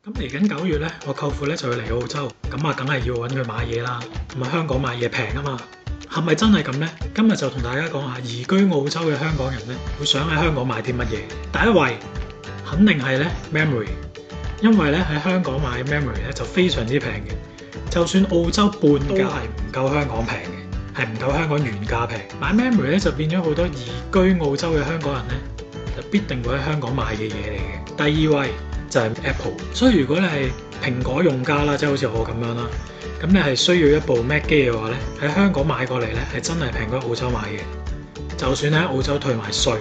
咁嚟緊9月咧，我舅父咧就會嚟澳洲，咁啊梗係要揾佢買嘢啦。咁啊香港買嘢平啊嘛，係咪真係咁呢？今日就同大家講下移居澳洲嘅香港人咧，會想喺香港買啲乜嘢？第一位肯定係咧 memory， 因為咧喺香港買 memory 咧就非常之平嘅，就算澳洲半價係唔夠香港平嘅，係唔夠香港原價平。買 memory 咧就變咗好多移居澳洲嘅香港人咧，就必定會喺香港買嘅嘢嚟嘅。第二位就係 Apple， 所以如果你係蘋果用家啦，即係好似我咁樣啦，咁你係需要一部 Mac 機嘅話咧，喺香港買過嚟咧係真係平過澳洲買嘅，就算喺澳洲退埋稅，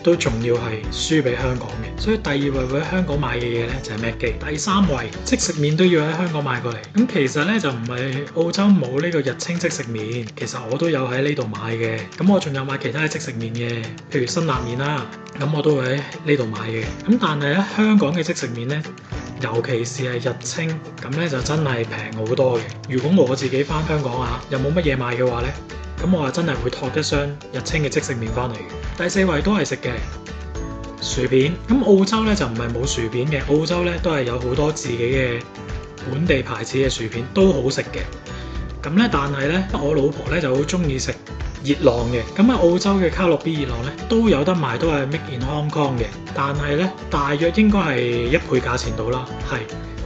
都仲要係輸俾香港嘅。所以第二位會喺香港買嘅嘢咧就係 Mac 機。第三位即食麵都要喺香港買過嚟。咁其實咧就唔係澳洲冇呢個日清即食麵，其實我都有喺呢度買嘅。咁我仲有買其他嘅即食麵嘅，譬如辛辣麵啦，咁我都會喺呢度買嘅。咁但係咧香港嘅即食麵咧，尤其是係日清，咁咧就真係平好多嘅。如果我自己翻香港啊，又冇乜嘢買嘅話咧，咁我真係會托一箱日清嘅即食麵翻嚟嘅。第四位都係食嘅薯片，咁澳洲咧就唔係冇薯片嘅，澳洲咧都係有好多自己嘅本地牌子嘅薯片，都好食嘅。咁咧，但係咧我老婆咧就好中意食熱浪嘅，咁喺澳洲嘅卡樂 B 熱浪咧都有得賣，都係 Made in Hong Kong 嘅，但係咧大約應該係1倍價錢到啦。係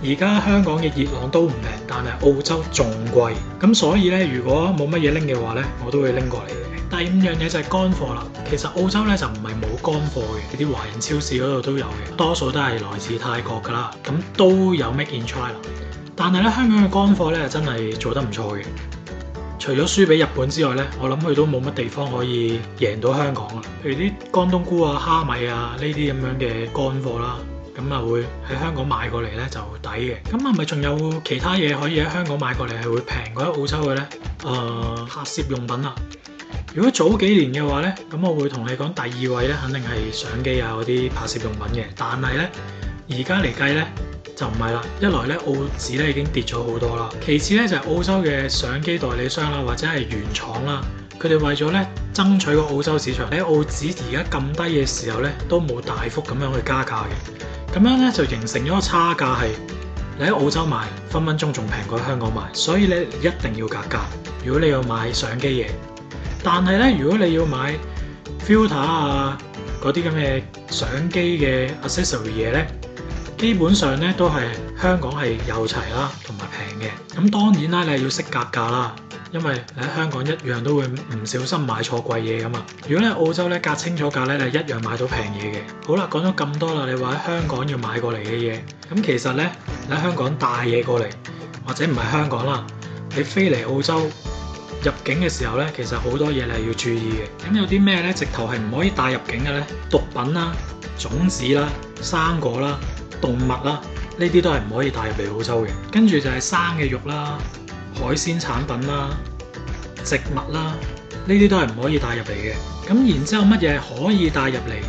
而家香港嘅熱浪都唔平，但係澳洲仲貴，咁所以咧如果冇乜嘢拎嘅話咧，我都會拎過嚟嘅。第五樣嘢就係乾貨啦。其實澳洲咧就唔係冇乾貨嘅，啲華人超市嗰度都有嘅，多數都係來自泰國㗎啦，咁都有 Make in China。但係咧香港嘅乾貨咧真係做得唔錯嘅，除咗輸俾日本之外咧，我諗佢都冇乜地方可以贏到香港啦。譬如啲乾冬菇啊、蝦米啊呢啲咁樣嘅乾貨啦，咁啊會喺香港買過嚟咧就抵嘅。咁係咪仲有其他嘢可以喺香港買過嚟係會平過喺澳洲嘅咧？拍攝用品啊！如果早幾年嘅話咧，咁我會同你講第二位咧，肯定係相機啊嗰啲拍攝用品嘅。但係咧，而家嚟計咧就唔係啦。一來咧澳紙咧已經跌咗好多啦，其次咧就係澳洲嘅相機代理商啦，或者係原廠啦，佢哋為咗咧爭取個澳洲市場，喺澳紙而家咁低嘅時候咧，都冇大幅咁樣去加價嘅。咁樣咧就形成咗個差價係，你喺澳洲買分分鐘仲平過喺香港買，所以咧一定要格價。如果你要買相機嘢。但係咧，如果你要買 filter 啊嗰啲咁嘅相機嘅 accessory 嘢咧，基本上咧都係香港係有齊啦，同埋平嘅。咁當然啦，你係要識格價啦，因為你喺香港一樣都會唔小心買錯貴嘢噶嘛。如果你喺澳洲咧格清楚價咧，你一樣買到平嘢嘅。好啦，講咗咁多啦，你話喺香港要買過嚟嘅嘢，咁其實咧你喺香港帶嘢過嚟，或者唔係香港啦，你飛嚟澳洲入境嘅時候咧，其實好多嘢你係要注意嘅。咁有啲咩咧，直頭係唔可以帶入境嘅咧？毒品啦、種子啦、生果啦、動物啦，呢啲都係唔可以帶入嚟澳洲嘅。跟住就係生嘅肉啦、海鮮產品啦、植物啦，呢啲都係唔可以帶入嚟嘅。咁然之後乜嘢可以帶入嚟？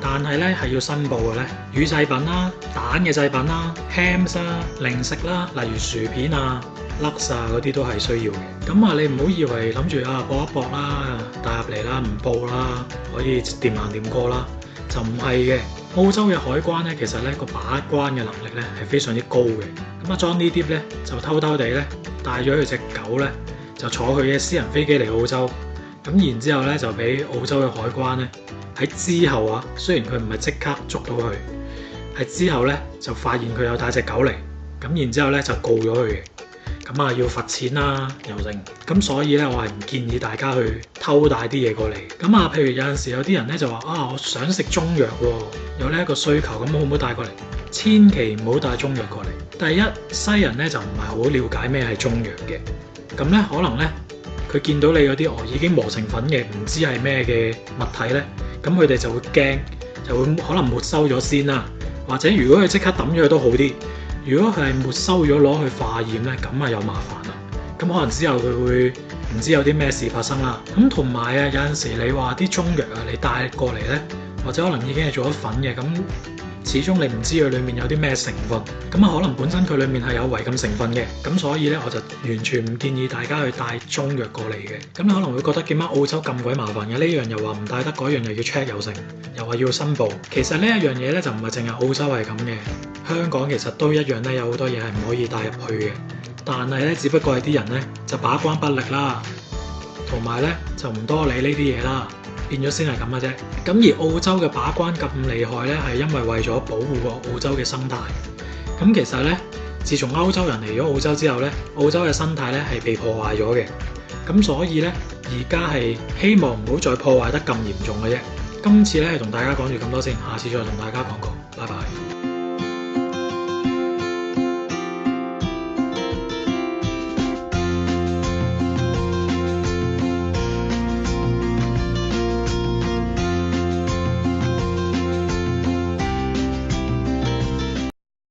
但係咧係要申報嘅咧，乳製品啦、蛋嘅製品啦、hams 啦、零食啦，例如薯片啊、Lux 啊嗰啲都係需要嘅。咁啊，你唔好以為諗住啊搏一搏啦，帶入嚟啦，唔報啦，可以掂行掂過啦，就唔係嘅。澳洲嘅海關咧，其實咧個把關嘅能力咧係非常之高嘅。咁啊，John呢啲咧就偷偷地咧帶咗佢隻狗咧，就坐佢嘅私人飛機嚟澳洲。咁然之後咧就俾澳洲嘅海關咧喺之後啊，雖然佢唔係即刻捉到佢，喺之後咧就發現佢有帶隻狗嚟，咁然之後咧就告咗佢嘅，咁啊要罰錢啦又剩，咁所以咧我係唔建議大家去偷帶啲嘢過嚟。咁啊，譬如有陣時有啲人咧就話啊，我想食中藥喎，有呢一個需求，咁好唔好帶過嚟？千祈唔好帶中藥過嚟。第一，西人咧就唔係好了解咩係中藥嘅，咁咧可能咧佢見到你嗰啲已經磨成粉嘅，唔知係咩嘅物體咧。咁佢哋就會驚，就會可能沒收咗先啦。或者如果佢即刻抌咗佢都好啲。如果佢係沒收咗攞去化驗咧，咁啊有麻煩啦。咁可能之後佢會唔知有啲咩事發生啦。咁同埋啊，有陣時你話啲中藥啊，你帶過嚟咧，或者可能已經係做咗粉嘅，咁始終你唔知佢裡面有啲咩成分。咁啊，可能本身佢裡面係有違禁成分嘅。咁所以咧，我就完全唔建議大家去帶中藥過嚟嘅。咁你可能會覺得點解澳洲咁鬼麻煩嘅？呢樣又話唔帶得，嗰樣又要 check 又成，又話要申報。其實呢一樣嘢咧就唔係淨係澳洲係咁嘅。香港其實都一樣咧，有好多嘢係唔可以帶入去嘅，但係咧，只不過係啲人咧就把關不力啦，同埋咧就唔多理呢啲嘢啦，變咗先係咁嘅啫。咁而澳洲嘅把關咁厲害咧，係因為為咗保護個澳洲嘅生態。咁其實咧，自從歐洲人嚟咗澳洲之後咧，澳洲嘅生態咧係被破壞咗嘅。咁所以咧，而家係希望唔好再破壞得咁嚴重嘅啫。今次咧係同大家講住咁多先，下次再同大家講過，拜拜。